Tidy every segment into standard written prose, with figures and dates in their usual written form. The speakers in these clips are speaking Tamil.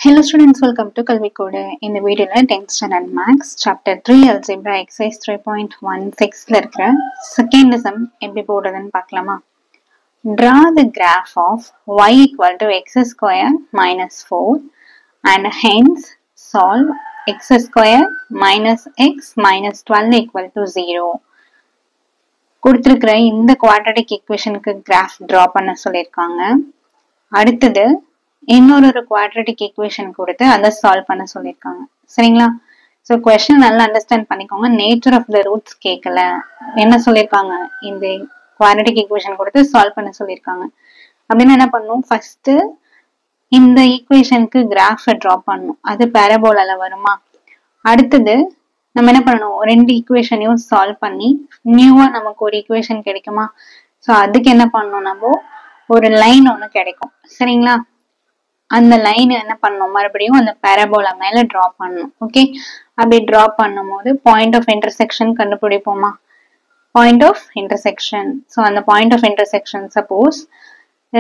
Hello students, welcome to Kalvi Code. In the video, 10th standard Max, Chapter 3, Algebra, Exercise 3.16 இருக்கிற second sum எப்படி போடுறதுன்னு பார்க்கலாமா? Draw the graph of y equal to x square minus 4 and hence solve x square minus x minus 12 equal to 0. கொடுத்திருக்கிற இந்த quadratic equationக்கு graph draw பண்ண சொல்லியிருக்காங்க. அடுத்தது இன்னொரு குவாட்ரேட்டிக் ஈக்குவேஷன் கொடுத்து அதை சால்வ் பண்ண சொல்லியிருக்காங்க. சரிங்களா? ஸோ கொஸ்டின் நல்லா அண்டர்ஸ்டாண்ட் பண்ணிக்கோங்க. நேச்சர் ஆஃப் த ரூட்ஸ் கேட்கல, என்ன சொல்லியிருக்காங்க, இந்த குவாட்ரேட்டிக் ஈக்குவேஷன் கொடுத்து சால்வ் பண்ண சொல்லியிருக்காங்க. அப்படின்னு என்ன பண்ணணும், ஃபர்ஸ்ட் இந்த ஈக்குவேஷனுக்கு கிராஃபை ட்ரா பண்ணணும். அது பேரபோலால வருமா? அடுத்தது நம்ம என்ன பண்ணணும், ரெண்டு ஈக்குவேஷனையும் சால்வ் பண்ணி நியூவா நமக்கு ஒரு ஈக்குவேஷன் கிடைக்குமா? ஸோ அதுக்கு என்ன பண்ணணும், நம்ம ஒரு லைன் ஒன்று கிடைக்கும். சரிங்களா? அந்த லைன் என்ன பண்ணணும், மறுபடியும் அந்த பேரபோலா மேல டிரா பண்ணணும். ஓகே, அப்படி டிரா பண்ணும் போது பாயிண்ட் ஆஃப் இன்டர்செக்ஷன் கண்டுபிடிப்போமா? Point of intersection. ஸோ அந்த பாயிண்ட் ஆஃப் இன்டர்செக்ஷன் சப்போஸ்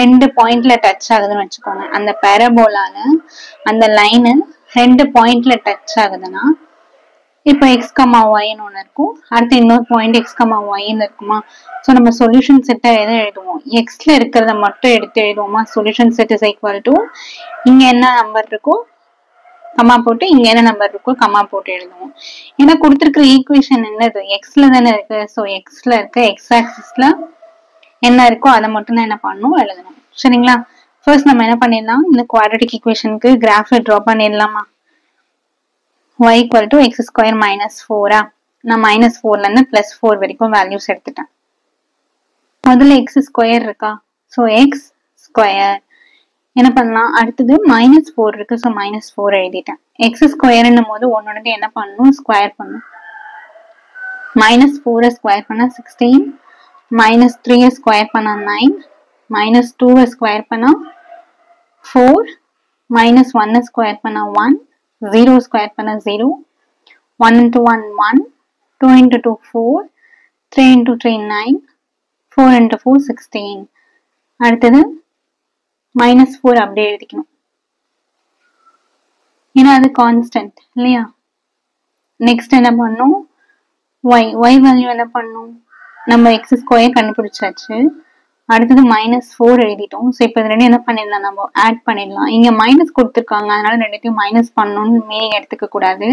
ரெண்டு பாயிண்ட்ல டச் ஆகுதுன்னு வச்சுக்கோங்க. அந்த பேரபோலால அந்த லைனு ரெண்டு பாயிண்ட்ல டச் ஆகுதுன்னா இப்போ எக்ஸ் கமா ஒய்ன்னு ஒன்று இருக்கும், அடுத்து இன்னொரு பாயிண்ட் எக்ஸ் கமா ஒய்ன்னு இருக்குமா? ஸோ நம்ம சொல்யூஷன் செட்டை எதை எழுதுவோம், எக்ஸ்ல இருக்கிறத மட்டும் எடுத்து எழுதுவோமா? Solution set is equal to இங்க என்ன நம்பர் இருக்கோ கமா போட்டு, இங்க என்ன நம்பர் இருக்கோ கமா போட்டு எழுதுவோம். ஏன்னா கொடுத்துருக்கிற ஈக்குவேஷன் என்னது, எக்ஸ்ல தானே இருக்கு. ஸோ எக்ஸ்ல இருக்க எக்ஸ் ஆக்சிஸ்ல என்ன இருக்கோ அதை மட்டும் தான் என்ன பண்ணணும், எழுதணும். சரிங்களா? ஃபர்ஸ்ட் நம்ம என்ன பண்ணிடலாம், இந்த குவாட்ரேட்டிக் ஈக்குவேஷனுக்கு கிராஃபை ட்ரா பண்ணிடலாமா? y equal to x square minus 4 நான் minus 4ல இருந்து plus 4 வரைக்கும் வேல்யூஸ் எடுத்துட்டேன். முதல்ல x ஸ்கொயர் இருக்கா, ஸோ x ஸ்கொயர் என்ன பண்ணலாம், அடுத்தது minus 4 இருக்கு, ஸோ minus 4 எழுதிட்டேன். x ஸ்கொயர்ன்னும் போது ஒன்னொன்று என்ன பண்ணணும், ஸ்கொயர் பண்ணணும். minus 4 ஸ்கொயர் பண்ணா 16, minus 3 ஸ்கொயர் பண்ணா 9, minus 2 ஸ்கொயர் பண்ணா 4, minus 1 ஸ்கொயர் பண்ணா 1, 0 ஸ்கொயர் பண்ண 0, 1 into 1 1, 2 into 2 4, 3 into 3 9, 4 into 4 16. அடுத்தது minus 4 அப்படியே எழுதிக்கணும், ஏன்னா அது கான்ஸ்டன்ட் இல்லையா? நெக்ஸ்ட் என்ன பண்ணும், y வேல்யூ என்ன பண்ணும், நம்ம எக்ஸ் ஸ்கொயர் கண்டுபிடிச்சாச்சு. அடுத்தது minus 4 எழுதிட்டோம். ஸோ இப்போ இது ரெண்டு என்ன பண்ணிடலாம், நம்ம ஆட் பண்ணிடலாம். இங்க மைனஸ் கொடுத்துருக்காங்க, அதனால ரெண்டுத்தையும் மைனஸ் பண்ணணும்னு மீனிங் எடுத்துக்க கூடாது.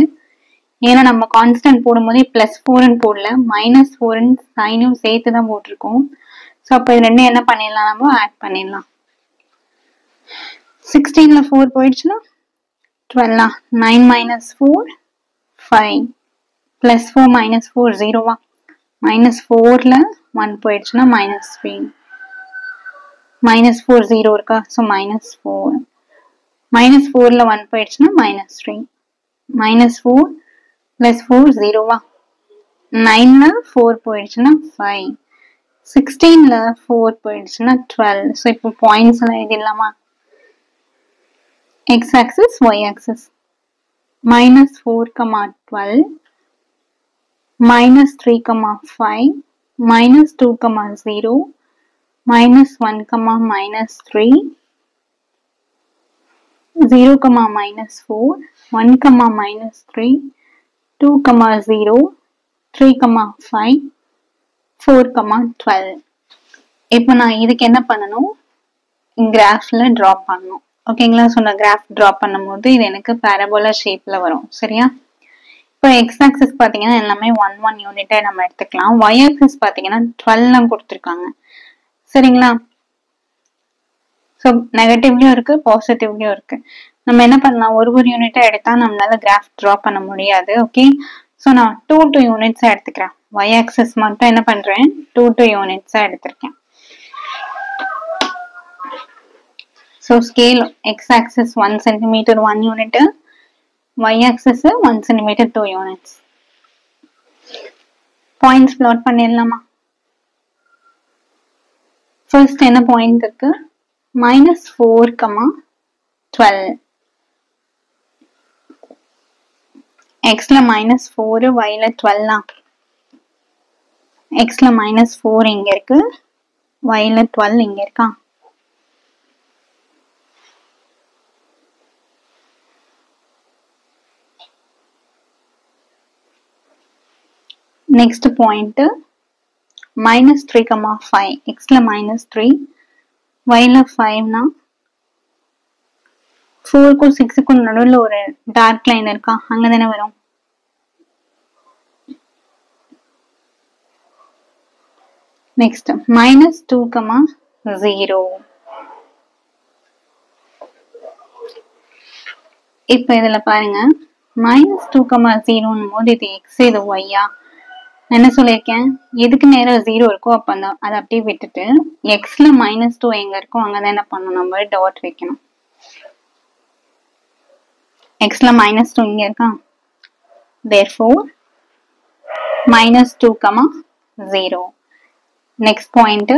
ஏன்னா நம்ம கான்ஸ்டன்ட் போடும்போதே பிளஸ் 4ன்னு போடல, மைனஸ் 4ன்னு சைனும் சேர்த்து தான் போட்டிருக்கோம். ஸோ அப்போ இது ரெண்டும் என்ன பண்ணிடலாம், நம்ம ஆட் பண்ணிடலாம். 16ல 4 போயிடுச்சுன்னா 12, 9 minus 4 5, பிளஸ் 4 minus 4 0வா, minus 4ல 1 போயிடுச்சுன்னா minus 3, minus 4 0 இருக்கா, ஸோ minus 4, minus 4ல 1 போயிடுச்சுன்னா minus 3, minus 4 plus 4 0வா, 9ல 4 போயிடுச்சுன்னா 5, 16ல 4 போயிடுச்சுன்னா 12. ஸோ இப்போ பாயிண்ட்ஸ் எல்லாம் எழுதிடலாமா? X axis Y axis minus 4, 12, minus 3, 5, minus 2, 0, minus 1, minus 3, 0, minus 4, 1, minus 3, 2, 0, 3, 5, 4, 12. இப்போ நான் இதுக்கு என்ன பண்ணணும், கிராஃப்ல டிரா பண்ணணும். ஓகேங்களா? ஸோ நான் கிராஃப் டிரா பண்ணும் போது இது எனக்கு பேரபோலா ஷேப்ல வரும். சரியா? இப்போ எக்ஸ் ஆக்சிஸ் பார்த்தீங்கன்னா எல்லாமே 1 1 யூனிட்டை நம்ம எடுத்துக்கலாம். ஒய் ஆக்சிஸ் பார்த்தீங்கன்னா 12 கொடுத்துருக்காங்க. சரிங்களா? ஸோ நெகட்டிவ்லயும் இருக்கு, பாசிட்டிவ்லயும் இருக்கு. நம்ம என்ன பண்ணலாம், ஒரு யூனிட்டா எடுத்தா நம்மளால கிராஃப் டிரா பண்ண முடியாது. ஓகே, ஸோ நான் 2 யூனிட்ஸா எடுத்துக்கிறேன். ஒய் ஆக்சிஸ் மட்டும் என்ன பண்றேன், 2 யூனிட்ஸா எடுத்திருக்கேன். So scale X axis 1 centimetre 1 unit, Y axis 1 centimetre 2 units. Points plot பண்ணிடலாமா? ஃபர்ஸ்ட் என்ன பாயிண்ட் இருக்கு, minus 4, 12. xல minus 4, yல 12. xல minus 4 இங்க இருக்கு, yல 12 இங்க இருக்கா. நெக்ஸ்ட் பாயிண்ட் -3,5 எக்ஸ்ல -3 yல 5னா 4க்கும் 6க்கும் நடுவில் ஒரு டார்க் லைன் இருக்கா, அங்க தானே வரும். நெக்ஸ்ட் -2,0. இப்ப இதுல பாருங்க -2,0 போது இது எக்ஸ் இது ஒய்யா, என்ன சொல்லியிருக்கேன், எதுக்கு நேரம் 0 இருக்கோ அப்ப அதை அப்படியே விட்டுட்டு எக்ஸ்ல -2 எங்க இருக்கோ அங்கதான் என்ன பண்ணணும், நம்ம டாட் வைக்கணும். எக்ஸ்ல -2 இங்க இருக்கா, therefore -2,0. நெக்ஸ்ட் பாயிண்ட்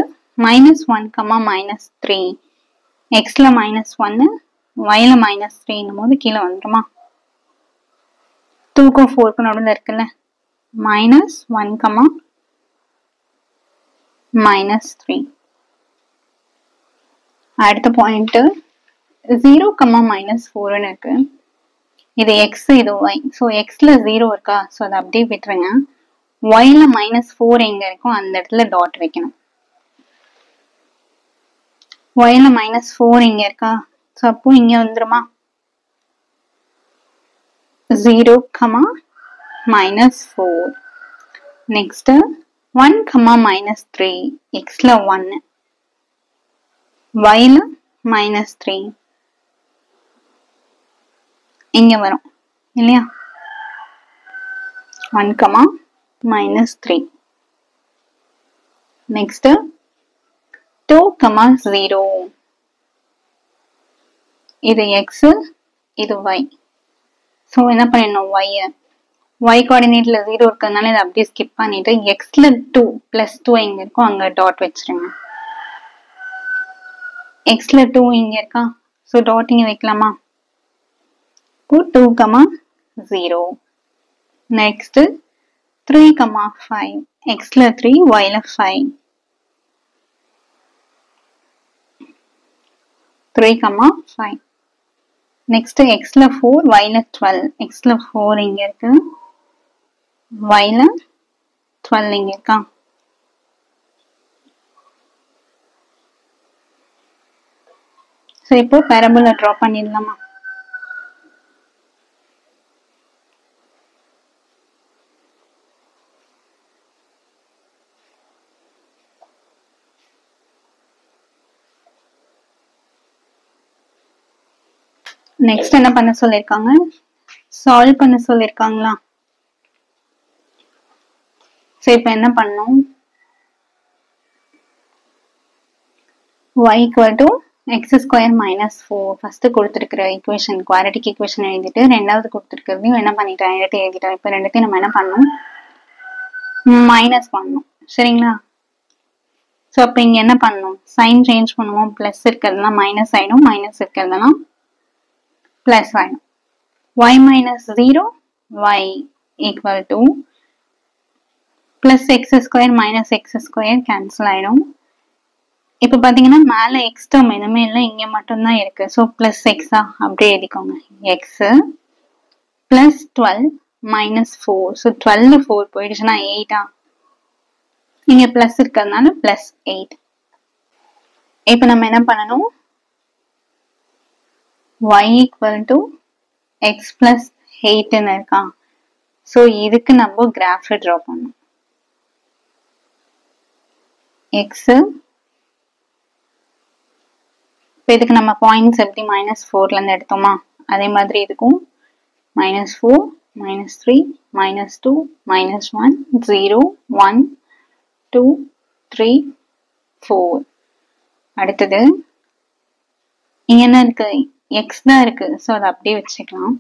-1,-3 எக்ஸ்ல -1 yல -3 போது கீழே வந்துருமா, 2க்கும் 4க்கும் நடுவில் இருக்குல்ல, -1,-3. அடுத்த பாயிண்ட் 0,-4 இருக்கு. இது எக்ஸ் இது ஒய். ஸோ எக்ஸ்ல 0 இருக்கா, ஸோ அதை அப்படியே விட்டுருங்க. ஒய்ல -4 எங்க இருக்கும் அந்த இடத்துல டாட் வைக்கணும். ஒய்ல -4 இங்க இருக்கா, ஸோ அப்போ இங்க வந்துருமா 0,-4. நெக்ஸ்ட் 1,-3 எக்ஸ்ல 1 yல -3 இங்க வரும் இல்லையா, 1,-3. நெக்ஸ்ட் 2,0 இது எக்ஸ் இது y. ஸோ என்ன பண்ணிடணும், y கோஆர்டினேட்ல 0 இருக்கிறதுனால இதை அப்படியே ஸ்கிப் பண்ணிட்டு எக்ஸ்ல 2 எங்க இருக்கோ அங்க டாட் வச்சிருங்க. எக்ஸ்ல 2 இங்க இருக்கா, ஸோ டாட் இங்க வைக்கலாமா, 2,0. நெக்ஸ்ட் 3,5 எக்ஸ்ல 3 yல 5, 3,5. நெக்ஸ்ட் எக்ஸ்ல 4 yல 12 எக்ஸ்ல 4 இங்க இருக்கு, yல 12 இங்க இருக்கா. ஸோ இப்போ பேரபோலா ட்ரா பண்ணிடலாமா, நெக்ஸ்ட் என்ன பண்ண சொல்லிருக்காங்க, சால்வ் பண்ண சொல்லிருக்காங்களா. சோ இப்ப என்ன பண்ணணும், y = x² - 4 ஃபர்ஸ்ட் கொடுத்திருக்கிற ஈக்குவேஷன் குவாட்ரேட்டிக் ஈக்குவேஷன் எழுதிட்டு ரெண்டாவது கொடுத்திருக்கிறதையும் என்ன பண்ணிட்டேன், எழுதிட்டேன். இப்ப ரெண்டுத்தையும் நம்ம என்ன பண்ணணும், மைனஸ் பண்ணணும். சரிங்களா, சோ அப்ப இங்க என்ன பண்ணணும், சைன் சேஞ்ச் பண்ணுவோம். பிளஸ் இருக்கிறதுலாம் மைனஸ் ஆயிடும், மைனஸ் இருக்கிறதெல்லாம் பிளஸ் ஆயிடும். y - 0 y = +x² - x² cancel ஆயிடும். இப்ப பாத்தீங்கன்னா மேல எக்ஸ் டேர்ம் எதுவுமே இல்லை, இங்க மட்டும்தான் இருக்கு. ஸோ பிளஸ் எக்ஸா அப்படியே எழுதிக்கோங்க, எக்ஸ் பிளஸ் 12 - 4. ஸோ 12 4 போயிடுச்சுன்னா 8ஆ, இங்க பிளஸ் இருக்கிறதுனால பிளஸ் 8. இப்ப நம்ம என்ன பண்ணணும், y = x + 8 இருக்கா. ஸோ இதுக்கு நம்ம கிராஃப் ட்ரா பண்ணணும். எக்ஸ் இப்போ இதுக்கு நம்ம பாயிண்ட்ஸ் எப்படி -4ல இருந்து எடுத்தோமா, அதே மாதிரி இதுக்கும் -4 -3 -2 -1 0 1 2 3 4. அடுத்தது இங்க என்ன இருக்கு, எக்ஸ் தான் இருக்கு. ஸோ அதை அப்படியே வச்சுக்கலாம்.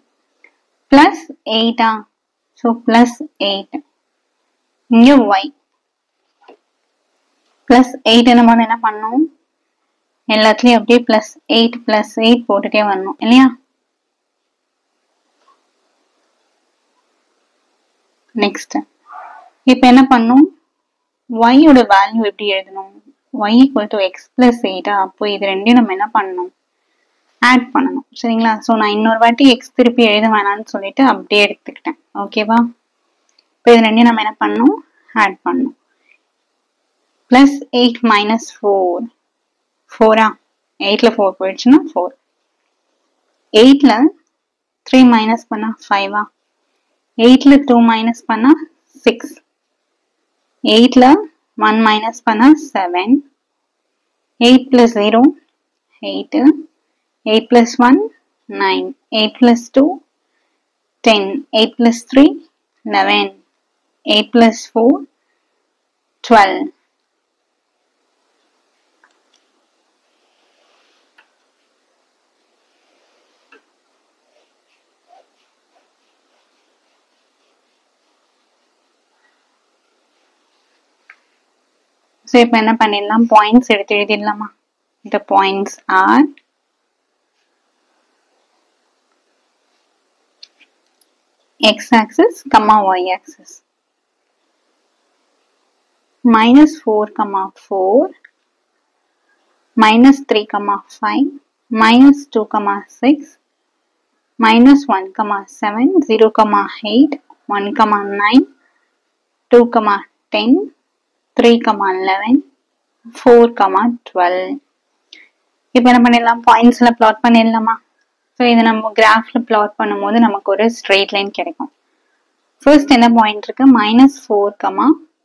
பிளஸ் 8ஆ, ஸோ பிளஸ் 8. இங்க ஒய் பிளஸ் 8 என்னும் என்ன பண்ணும், எல்லாத்துலயும் அப்படியே +8 +8 போட்டுட்டே வரணும் இல்லையா. நெக்ஸ்ட் இப்ப என்ன பண்ணும், y ஓட வேல்யூ எப்படி எழுதணும், y = x + 8. அப்போ இது ரெண்டையும் நம்ம என்ன பண்ணணும், ஆட் பண்ணணும். சரிங்களா, ஸோ நான் இன்னொரு வாட்டி எக்ஸ் திருப்பி எழுத வேணாம்னு சொல்லிட்டு அப்படியே எடுத்துக்கிட்டேன். ஓகேவா, இப்போ இது ரெண்டையும் நம்ம என்ன பண்ணணும், ஆட் பண்ணும். பிளஸ் 8 மைனஸ் 4 4 8ல 4 போயிடுச்சுன்னா 4. 8ல 3 மைனஸ் பண்ணா 5 8ல 2 மைனஸ் பண்ணா 6. 8ல 1 மைனஸ் பண்ணா 7. 8 plus 0 8. 8 plus 1 9. 8 plus 2 10. 8 plus 3 11. 8 plus 4 12. So, இப்போ என்ன பண்ணிடலாம், பாயிண்ட்ஸ் எடுத்து எழுதிடலாமா? The points are x-axis, y-axis. Minus 4, 4. Minus 3, 5. Minus 2, 6. Minus 1, 7. 0, 8. 1, 9. 2, 10. 3, 11. 4, 12. இப்போ என்ன பண்ணிடலாம், பாயிண்ட்ஸ்ல பிளாட் பண்ணிடலாமா? ஸோ இதை நம்ம கிராஃப்ல பிளாட் பண்ணும்போது நமக்கு ஒரு ஸ்ட்ரெயிட் லைன் கிடைக்கும். ஃபர்ஸ்ட் என்ன பாயிண்ட் இருக்கு, -4,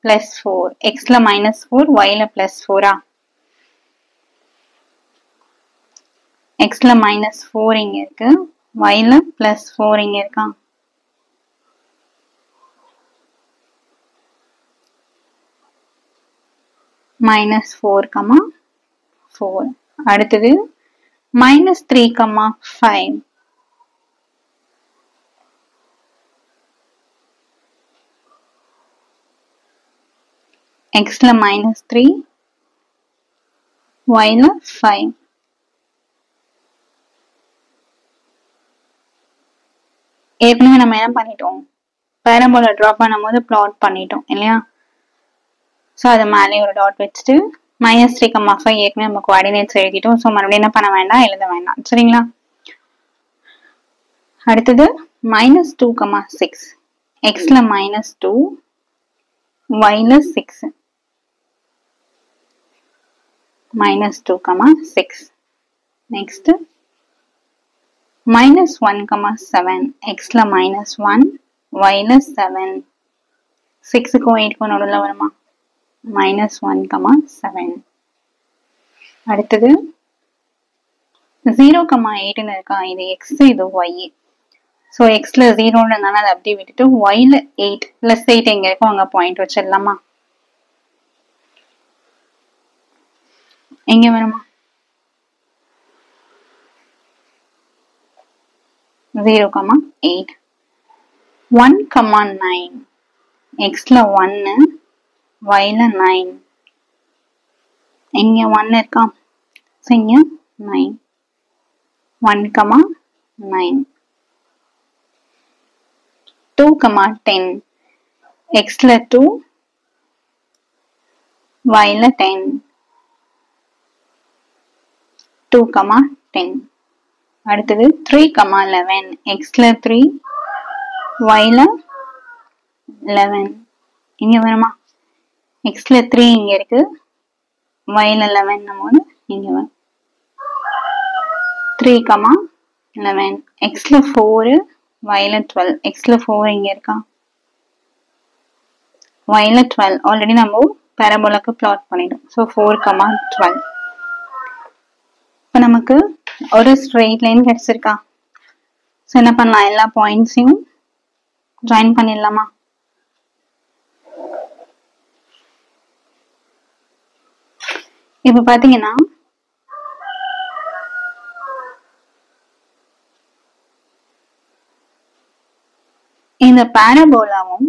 +4. எக்ஸ்ல -4, ஒய்ல +4. எக்ஸ்ல -4 இங்க இருக்கு, ஒய்ல +4 இங்க இருக்கா? -4, 4. அடுத்தது -3, 5. எக்ஸ்ல -3, ஒய்ல 5. ஏற்கனவே நம்ம என்ன பண்ணிட்டோம், பேரபோலா டிரா பண்ணும்போது பிளாட் பண்ணிட்டோம் இல்லையா? ஸோ அது மேலே ஒரு டாட் வச்சுட்டு -3, 5 ஏற்கனவே நம்ம கோஆர்டினேட்ஸ் எழுதிட்டோம். ஸோ மறுபடியும் என்ன பண்ண வேண்டாம், எழுத வேண்டாம், சரிங்களா? அடுத்தது -2, 6. எக்ஸ்ல -2, ஒய்ல 6. -2, 6. நெக்ஸ்ட் -1, 7. எக்ஸ்ல -1, ஒய்ல 7. 6க்கும் 8க்கும் நடுவில் வருமா? -1, 7. அடுத்தது 0, 8ன்னு இருக்கா, இது எக்ஸ், இது ஒய். ஸோ எக்ஸ்ல 0ன்றதுனால அதை அப்படியே விட்டுட்டு ஒய்ல 8 +8 எங்க இருக்கும் அங்க பாயிண்ட் வச்சிடலாமா? எங்க வருமா? 0, 8. 1, 9. எக்ஸ்ல 1, ஒய்ல 9. இங்க 1 இருக்கா, ஸோ இங்க 9. 1, 9. 2, 10. எக்ஸ்ல 2, ஒய்ல 10. 2, 10. அடுத்தது 3, 11. எக்ஸ்ல 3, ஒய்ல 11. இங்க வருமா? எக்ஸ்ல 3 இங்க இருக்கு, ஒய்ல 11 போது இங்க வரும். 3, 11. எக்ஸ்ல 4, ஒய்ல 12. எக்ஸ்ல 4 இங்க இருக்கா, ஒய்ல 12. ஆல்ரெடி நம்ம பேரபோலாக்கு பிளாட் பண்ணிட்டோம். ஸோ 4, 12. இப்போ நமக்கு ஒரு ஸ்ட்ரெயிட் லைன் கிடைச்சிருக்கா? ஸோ என்ன பண்ணலாம், எல்லா பாயிண்ட்ஸையும் ஜாயின் பண்ணிடலாமா? இப்ப பாத்தீங்கன்னா இந்த பாராபோலாவும்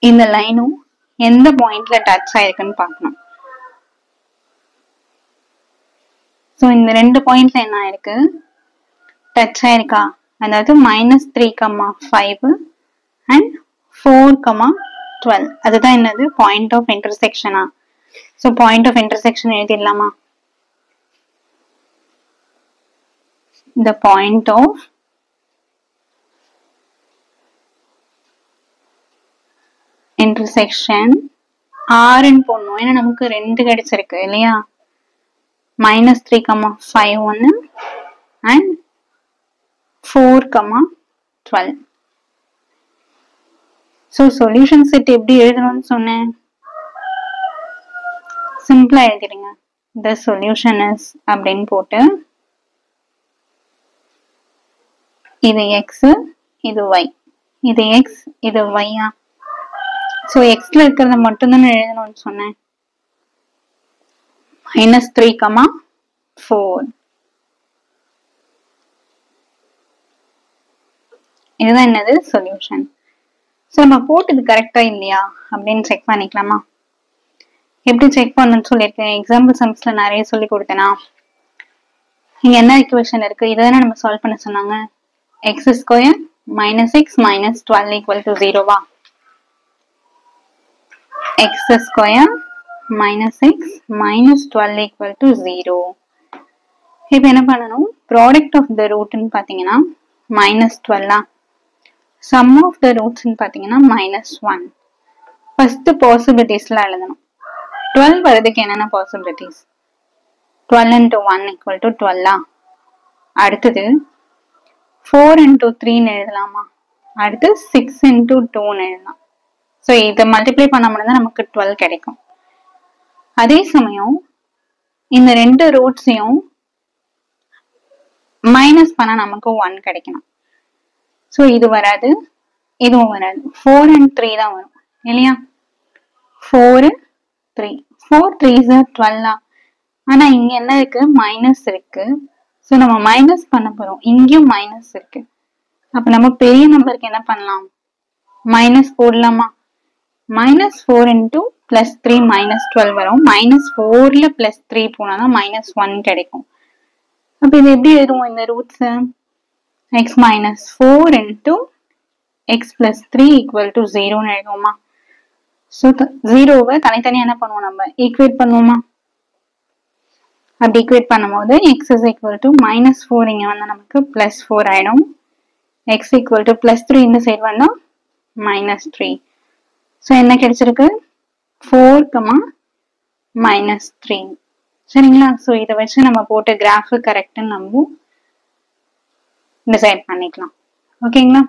இந்த லைனும் எந்த பாயிண்ட்ல டச் ஆயிருக்குன்னு பார்க்கணும். ஸோ இந்த ரெண்டு பாயிண்ட்ல என்ன ஆயிருக்கு, டச் ஆயிருக்கா? அதாவது -3, 5 அண்ட் 4, 12. அதுதான் என்னது, பாயிண்ட் ஆஃப் இன்டர்செக்ஷனா? ஸோ பாயிண்ட் ஆஃப் இன்டர்செக்ஷன் எழுதிடலாமா? The point of intersection intersection ஆர்ன்னு போடணும், ஏன்னா நமக்கு 2 கிடைச்சிருக்கு இல்லையா. -3, 5 1 and 4, 12. ஸோ சொல்யூஷன் செட் எப்படி எழுதணும்னு சொன்னேன், சிம்பிளா எழுதிடுங்க. the solution is அப்படின்னு போட்டு இது x, இது y, இது x, இது y. ஸோ எக்ஸ்ல இருக்கிறத மட்டும் தானே எழுதணும்னு சொன்னேன். -3, 4. இதுதான் என்னது சொல்யூஷன். ஸோ நம்ம போட்டது கரெக்டா இல்லையா அப்படின்னு செக் பண்ணிக்கலாமா. எப்படி செக் பண்ணணும்னு சொல்லியிருக்கேன், எக்ஸாம்பிள் சம்ஸ்ல நிறைய சொல்லி கொடுத்தேனா. இங்க என்ன ஈக்குவேஷன் இருக்கு, இதானே நம்ம சால்வ் பண்ண சொன்னாங்க. x² - x - 12 = 0வா. x² - x - 12 = 0. இப்போ என்ன பண்ணணும், ப்ராடக்ட் ஆஃப் த ரூட்னு பாத்தீங்கன்னா -12. சம் ஆஃப் த ரூட்ஸ்னு பாத்தீங்கன்னா -1. ஃபர்ஸ்ட் பாசிபிலிட்டிஸ்ல எழுதணும். 12 வரதுக்கு என்னென்ன பாசிபிலிட்டிஸ், 12 × 1 = 12. அடுத்தது 4 × 3 எழுதலாமா, அடுத்து 6 × 2 எழுதலாம். ஸோ இதை மல்டிப்ளை பண்ண முடியாது, நமக்கு 12 கிடைக்கும். அதே சமயம் இந்த 2 ரூட்ஸையும் மைனஸ் பண்ணா நமக்கு 1 கிடைக்கணும். ஸோ இது வராது, இதுவும் வராது. 4 and 3 தான் வரும் இல்லையா. 4 3 4 3s are 12. ஆனா இங்க என்ன இருக்கு, மைனஸ் இருக்கு. ஸோ நம்ம மைனஸ் பண்ண போறோம், இங்கேயும் மைனஸ் இருக்கு. அப்ப நம்ம பெரிய நம்பருக்கு என்ன பண்ணலாம், மைனஸ் போடலாமா. -4 × +3 -12 வரும். -4ல +3 போனாதான் -1 கிடைக்கும். அப்ப இது எப்படி எழுதுவோம், இந்த ரூட்ஸ் x - 4 × x + 3 = 0ன்னு எழுதுவோமா. ஸோ 0வை தனித்தனியா என்ன பண்ணுவோம், நம்ம ஈக்குவேட் பண்ணுவோமா. அப்படி ஈக்குவேட் பண்ணும்போது x = -4 இங்க வந்து நமக்கு +4 ஆயிடும். x = +3 இந்த சைடு வந்தா -3. ஸோ என்ன கிடைச்சிருக்கு, 4, -3. சரிங்களா. ஸோ இதை வச்சு நம்ம போட்ட கிராஃப் கரெக்ட்னு நம்ம டிசைட் பண்ணிக்கலாம். ஓகேங்களா.